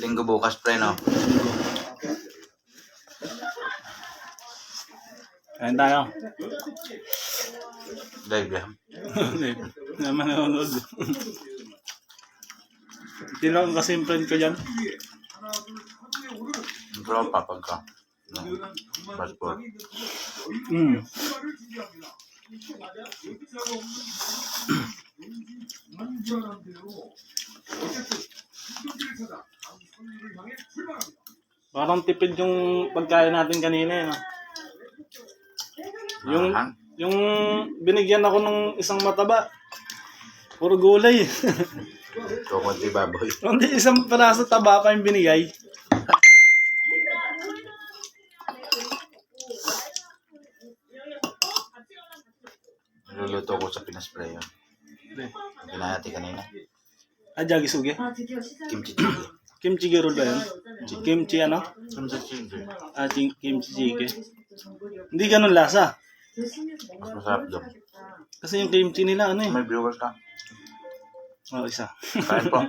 Linggo bukas, pre, no? Kain tayo. Live yan. Naman nanonood. Hindi lang kasi yung friend ko dyan. Bro, papag ka. No. Passport. Parang tipid yung pagkain natin kanina eh, no? Yung binigyan ako ng isang mataba. Puro gulay. Kukunti baboy. Hindi, isang peraso taba pa yung binigay. Luluto ko sa pinaspray yun. Ginahati kanina. Jagi suge. Kimchi jjigae. Kimchi gerol ba yun? Kimchi ano? Kimchi jjigae. Kimchi jjigae. Hindi ganun lasa. Mas masarap doon. Kasi yung kimchi nila ano eh. May viewers ka. Oh, isa. Kain po.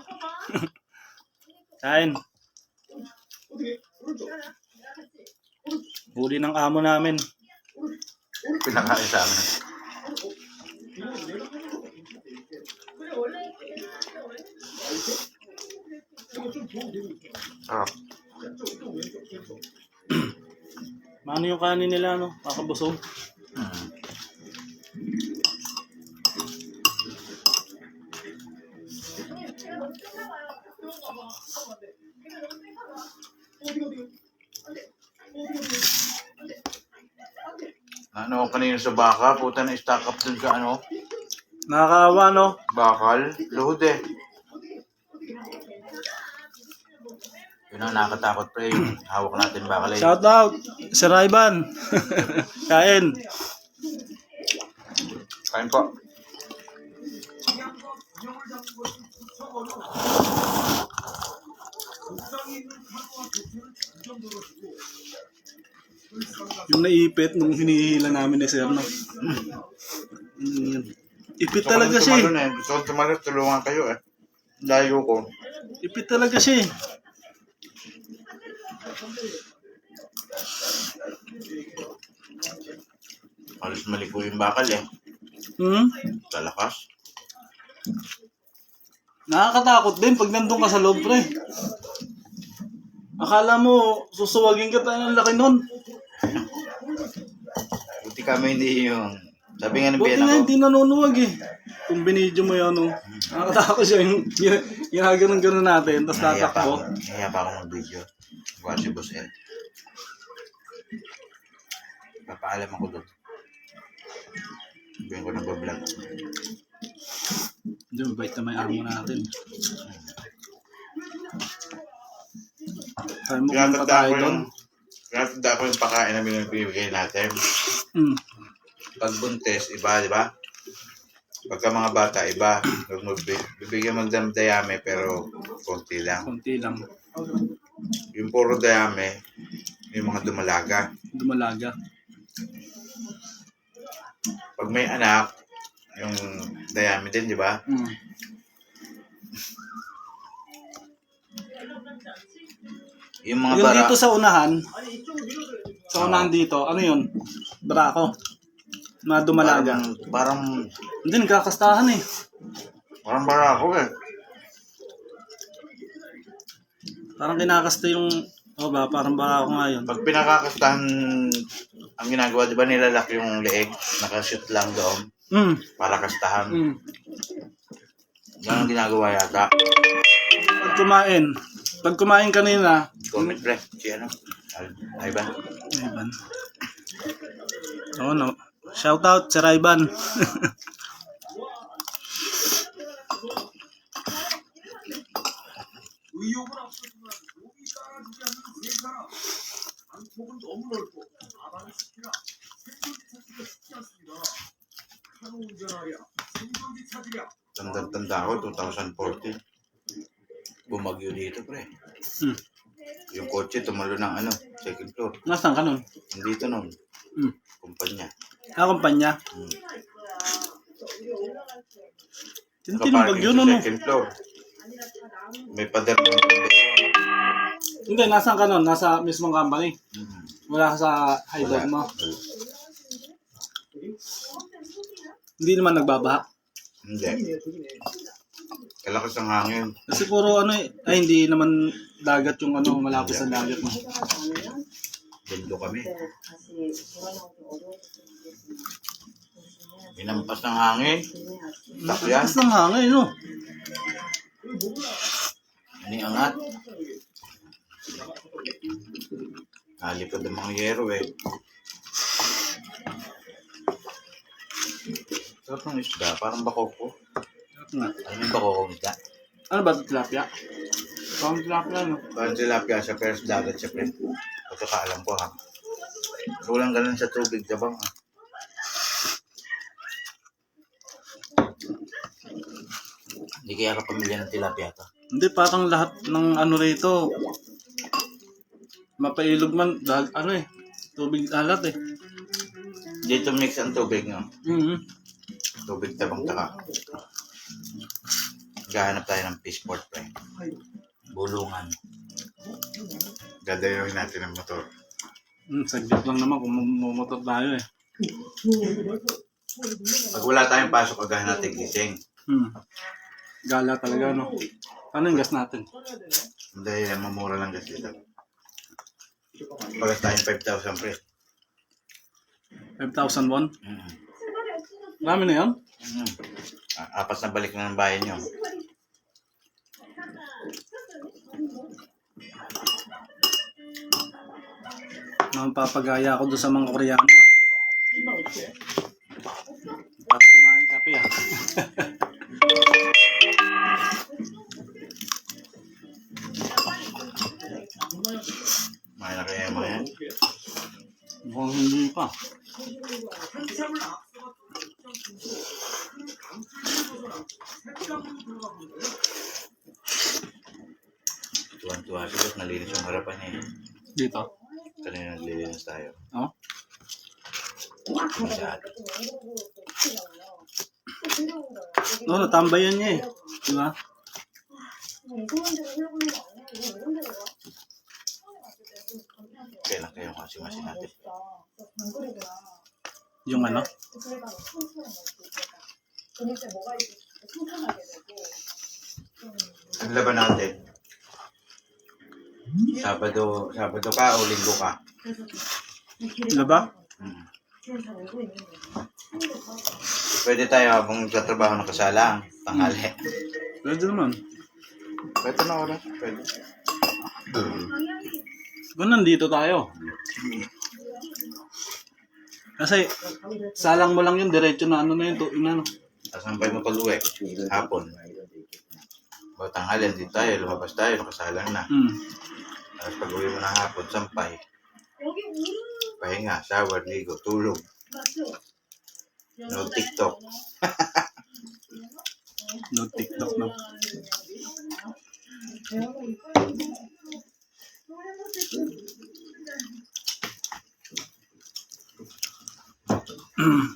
Kain. Huli ng amo namin. Pinakain sa amin. Sarap. Mano yung kanin nila, no? Kakabusog. Ano kanina sa baka, puta na stack up dun sa ano, Nakakaawa, no? bakal, load eh. Yun ang nakatakot, pre, yung hawak natin bakal eh. Shout out! Sir Ivan! Kain! Kain po. Yung naipit nung hinihila namin ni Sir, no? Ipit talaga siya eh. Gusto ko tumalas, tulungan kayo eh. Layo ko. Ipit talaga siya eh. Halos maliko yung bakal eh. Sa lakas. Nakakatakot din pag nandun ka sa loob, pre. Akala mo, susuwagin ka tayo ng laki nun. Buti kami hindi yung... Sabi nga ng Buti biyana nga ko. hindi nanunuwag eh. Kung binidyo mo yan, no? Nakakatakot siya yung ginaganon-ganon natin, tapos tatakbo. Nahiya pa ako ng video. Buwan si Boss Ed. Papaalam ako doon. Sabihin ko nag-vlog. Hindi, mabait na may amo natin. Kaya mo kung patayo doon. Pinatanda ko yung pakain namin yung pinibigay natin. Pag buntes, iba, di ba? Pagka mga bata, iba. Bibigyan magdayame pero konti lang. Konti lang. Yung puro dayame, yung mga dumalaga. Dumalaga. Pag may anak, yung dayame din, di ba? Yung mga Yung bara... dito sa unahan dito, ano yun? Brako. Na dumalaga. Parang Hindi, nagkakastahan eh. parang barako eh. Parang kinakasta yung... parang brako nga yun. Pag pinakakastahan, ang ginagawa, di ba nilalak yung leeg, nakashoot lang doon, para kastahan. Yan ang ginagawa yata. Pag kumain kanina, Comment pre, si ano, Ivan. Ivan. Oo, no. Shout out, Sir Ivan. Tanda-tanda ako, 2014. Bumagyo dito pre. Yung kotse tumulo ng ano, second floor. Nasaan ka nun? Nandito nun, Hmm. kumpanya. Kumpanya. Hmm. Tinitimbag Nakaparking yun, sa ano? second floor. May pader ng Hindi, nasaan ka nun? Nasa mismong company. Hmm. Wala ka sa hideout mo. Hindi naman nagbabaha. Hindi. Kalakas ang hangin. Kasi puro ano eh. Ay, hindi naman dagat yung ano, malapit sa dagat mo. Bendo kami. Binampas ng hangin. Takyan. Lakas ng hangin, no? Iniangat. Halipad ang mga yero eh. Sarap ng isda. Parang bakoko. Nga. Ano yung bakokong isda? Ano ba ito, tilapia? Parang tilapia, no? Parang tilapia siya pero sa dagat siya pre. Pagkakaalam ko ha. Kulang ganun sa tubig. Dabang ha. Hindi kaya kapamilya ng tilapia to. Hindi, parang lahat ng ano rito, mapailog man, dahil ano eh, tubig alat eh. Dito mix ang tubig no. Mm-hmm. Tubig tabang taka. Gahanap tayo ng fish port pre. Bulungan. Dadayawin natin ang motor. Saglit lang naman kung mumotor tayo eh. Pag wala tayong pasok, agahan natin gising. Gala talaga, no? Ano yung gas natin? Dahil mamura lang gas dito. Pagas tayong 5,000 pre. 5,000 won? Marami na yan? Apat na balik na ng bayan nyo. Papagaya ako doon sa mga Koreano ah. Tapos kumain kape ah. Mahal na kaya mga yan. Mukhang hindi pa. Tuwan-tuwa siya. Nalinis yung harapan niya. Dito? Kanina naglilinis tayo. Oh? Masyado. No, natambayan niya eh. Diba? Kailan kayo kasi natin. Yung ano? Ang laban natin. Sabado ka o linggo ka? Diba? Pwede tayo habang nagtatrabaho ng kasala. Tanghali. Pwede naman. Pwede na oras. Pwede. Kung nandito tayo. Kasi, salang mo lang yun, diretso na ano na yun, ano. Sasampay mo pag-uwi. Hapon. O tanghali, dito tayo. Lumabas tayo. Nakasalang na. Tapos pag-uwi mo na hapon, sampay. Pahinga, shower, ligo, tulog. No TikTok. No TikTok no.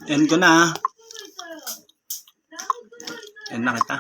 End ko na. End na kita.